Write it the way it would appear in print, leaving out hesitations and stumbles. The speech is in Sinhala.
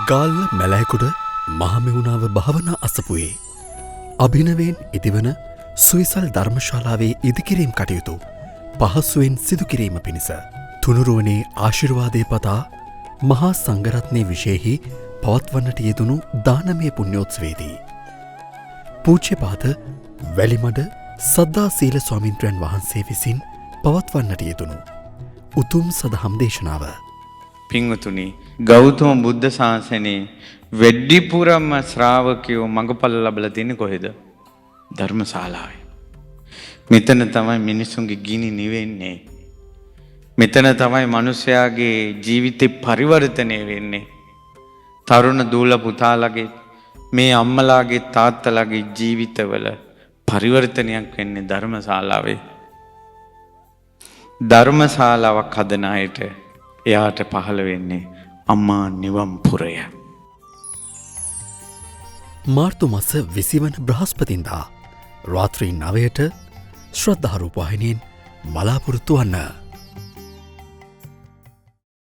ගාල්ල මැලෑකුඩ මහමෙවුණාව භාවනා අසපුයේ අභිනවයෙන් ඉදිවන සුවිසල් ධර්මශාලාවේ ඉදිකිරීම් කටයුතු පහසුවෙන් සිදුකිරීම පිණිස තුනුරුවනේ ආශිර්වාදය පතා මහා සංඝරත්නය විශයෙහි පවත්වන්නට යෙදුණු දානමය පුණ්‍යෝත්සවයේදී පූජ්‍යපාද වැලිමඩ සද්ධා සීල ස්වාමින්ද්‍රයන් වහන්සේ විසින් පවත්වන්නට යෙදුණු උතුම් සදහම් දේශනාව. පින්වතුනි, ගෞතම බුද්ධ ශාසනයේ වැඩිපුරම ශ්‍රාවකයෝ මඟපල ලබලා තින්නේ කොහෙද? ධර්මශාලාවේ. මෙතන තමයි මිනිසුන්ගේ ගිනි නිවෙන්නේ. මෙතන තමයි මිනිස්යාගේ ජීවිතේ පරිවර්තනය වෙන්නේ. තරුණ දූල පුතාලගේ මේ අම්මලාගේ තාත්තලාගේ ජීවිතවල පරිවර්තනයක් වෙන්නේ ධර්මශාලාවේ. ධර්මශාලාවක් හදන අයට එයාට පහළ වෙන්නේ අම්මා නිවන් පුරය. මාර්තු මස 20 වන බ්‍රහස්පතින්දා රාත්‍රී 9ට ශ්‍රද්ධා රූපවාහිනියෙන් බලාපොරොත්තු වන්න.